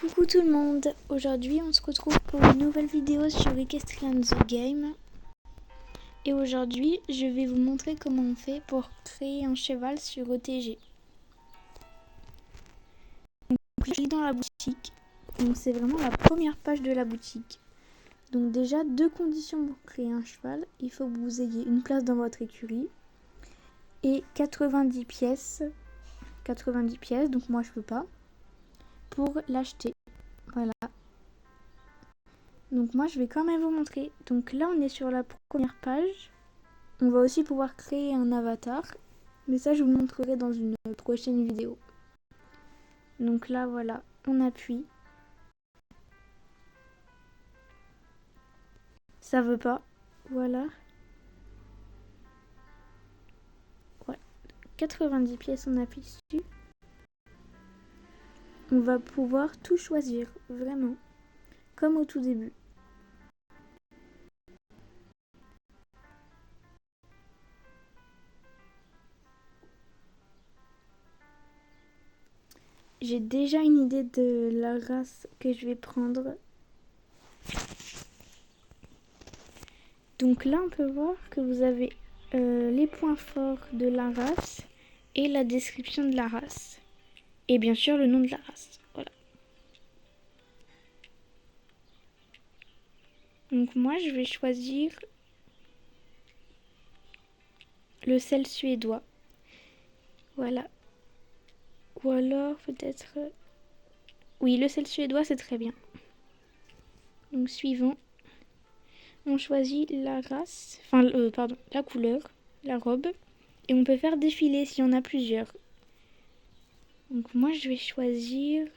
Coucou tout le monde, aujourd'hui on se retrouve pour une nouvelle vidéo sur Equestrian The Game. Et aujourd'hui je vais vous montrer comment on fait pour créer un cheval sur ETG. Donc je suis dans la boutique, donc c'est vraiment la première page de la boutique. Donc déjà deux conditions pour créer un cheval, il faut que vous ayez une place dans votre écurie et 90 pièces, donc moi je peux pas, pour l'acheter. Voilà. Donc moi je vais quand même vous montrer. Donc là on est sur la première page. On va aussi pouvoir créer un avatar. Mais ça je vous montrerai dans une prochaine vidéo. Donc là voilà, on appuie. Ça veut pas. Voilà. Ouais. 90 pièces, on appuie dessus. On va pouvoir tout choisir, vraiment. Comme au tout début. J'ai déjà une idée de la race que je vais prendre. Donc là, on peut voir que vous avez les points forts de la race et la description de la race. Et bien sûr, le nom de la race. Voilà. Donc moi, je vais choisir le sel suédois. Voilà. Ou alors peut-être... Oui, le sel suédois, c'est très bien. Donc suivant. On choisit la race, pardon, la couleur, la robe. Et on peut faire défiler s'il y en a plusieurs. Donc moi, je vais choisir...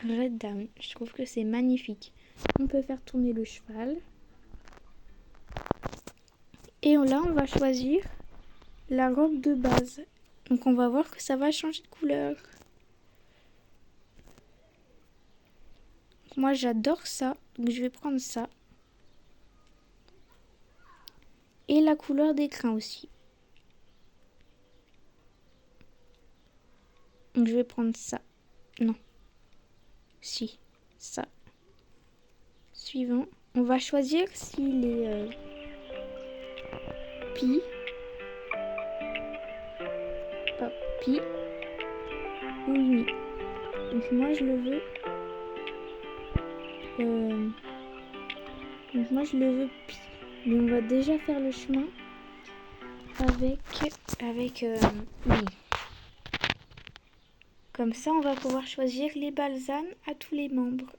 Red Down. Je trouve que c'est magnifique. On peut faire tourner le cheval. Et là, on va choisir la robe de base. Donc on va voir que ça va changer de couleur. Moi j'adore ça, donc je vais prendre ça. Et la couleur des crins aussi. Donc je vais prendre ça. Non. Si. Ça. Suivant. On va choisir s'il est pi. Pas pi. Ou uni. Donc moi je le veux. Donc moi je le veux pi. Mais on va déjà faire le chemin avec uni. Comme ça, on va pouvoir choisir les balsanes à tous les membres.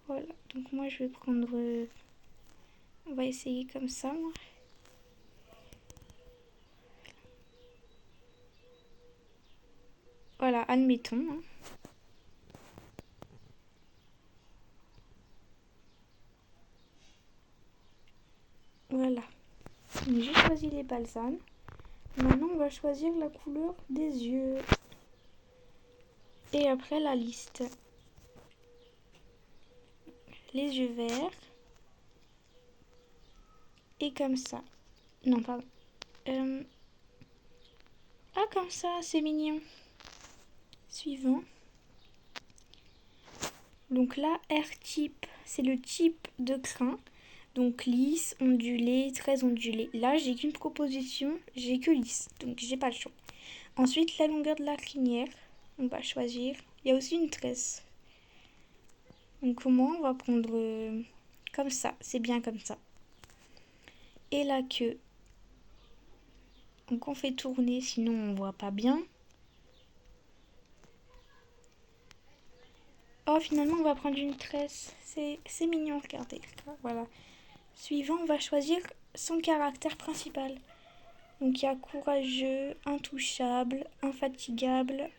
Voilà, donc moi je vais prendre... on va essayer comme ça, moi. Voilà, admettons. Hein. Voilà. J'ai choisi les balsanes. Maintenant, on va choisir la couleur des yeux. Et après, la liste. Les yeux verts. Et comme ça. Non, pardon. Ah, comme ça, c'est mignon. Suivant. Donc là, R-type, c'est le type de crin. Donc lisse, ondulé, très ondulé. Là, j'ai qu'une proposition, j'ai que lisse. Donc j'ai pas le choix. Ensuite, la longueur de la crinière. On va choisir. Il y a aussi une tresse. Donc au moins, on va prendre comme ça. C'est bien comme ça. Et la queue. Donc on fait tourner, sinon on voit pas bien. Oh, finalement, on va prendre une tresse. C'est mignon, regardez. Voilà. Suivant, on va choisir son caractère principal. Donc il y a courageux, intouchable, infatigable,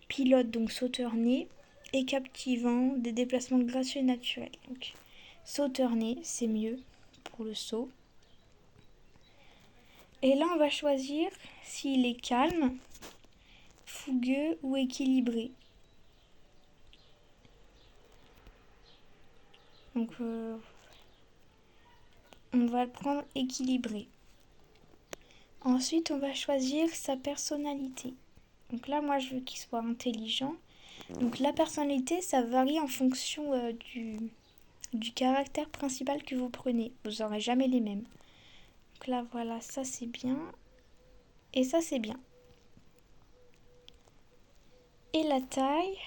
pilote, donc sauteur-né, et captivant, des déplacements gracieux et naturels. Donc sauteur-né, c'est mieux pour le saut. Et là, on va choisir s'il est calme, fougueux ou équilibré. Donc on va le prendre équilibré. Ensuite, on va choisir sa personnalité. Donc là, moi, je veux qu'il soit intelligent. Donc la personnalité, ça varie en fonction du caractère principal que vous prenez. Vous n'aurez jamais les mêmes. Donc là, voilà, ça c'est bien. Et ça c'est bien. Et la taille,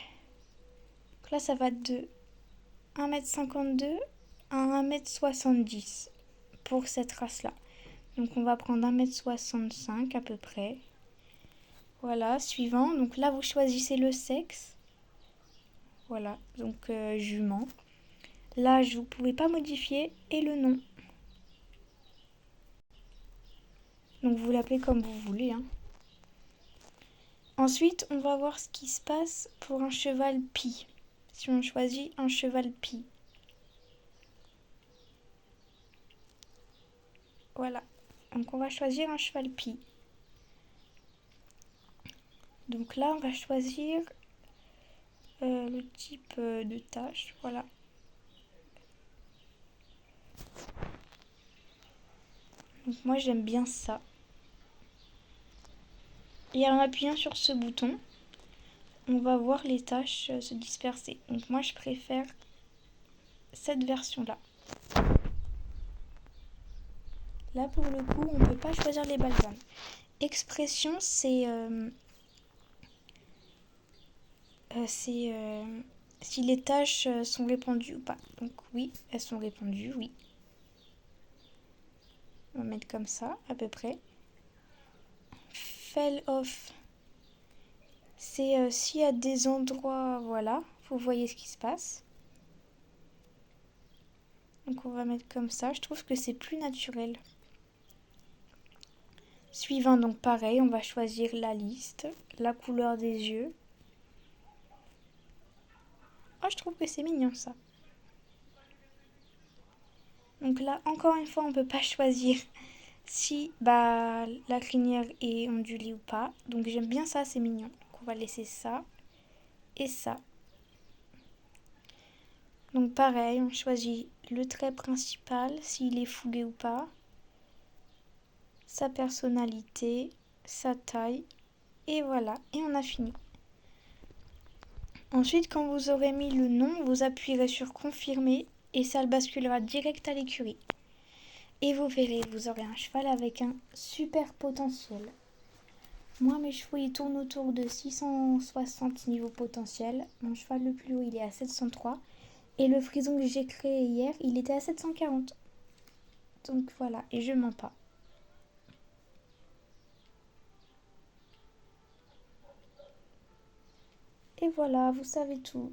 donc là, ça va de 1,52 m à 1,70 m pour cette race-là. Donc on va prendre 1,65 m à peu près. Voilà, suivant. Donc là, vous choisissez le sexe. Voilà, donc jument. L'âge, vous ne pouvez pas modifier. Et le nom. Donc vous l'appelez comme vous voulez. Hein. Ensuite, on va voir ce qui se passe pour un cheval pie. Si on choisit un cheval pie. Voilà. Donc on va choisir un cheval pie. Donc là, on va choisir le type de tâche. Voilà. Donc moi, j'aime bien ça. Et en appuyant sur ce bouton, on va voir les tâches se disperser. Donc moi, je préfère cette version-là. Là, pour le coup, on ne peut pas choisir les balsames. Expression, c'est si les tâches sont répandues ou pas. Donc oui, elles sont répandues, oui. On va mettre comme ça, à peu près. Fell off, c'est s'il y a des endroits, voilà, vous voyez ce qui se passe. Donc on va mettre comme ça, je trouve que c'est plus naturel. Suivant, donc pareil, on va choisir la liste, la couleur des yeux. Oh, je trouve que c'est mignon ça. Donc là, encore une fois, on ne peut pas choisir si la crinière est ondulée ou pas. Donc j'aime bien ça, c'est mignon. Donc on va laisser ça et ça. Donc pareil, on choisit le trait principal, s'il est fougué ou pas, sa personnalité, sa taille, et voilà, et on a fini. Ensuite, quand vous aurez mis le nom, vous appuierez sur confirmer et ça le basculera direct à l'écurie. Et vous verrez, vous aurez un cheval avec un super potentiel. Moi, mes chevaux, ils tournent autour de 660 niveau potentiel. Mon cheval le plus haut, il est à 703. Et le frison que j'ai créé hier, il était à 740. Donc voilà, et je mens pas. Et voilà, vous savez tout.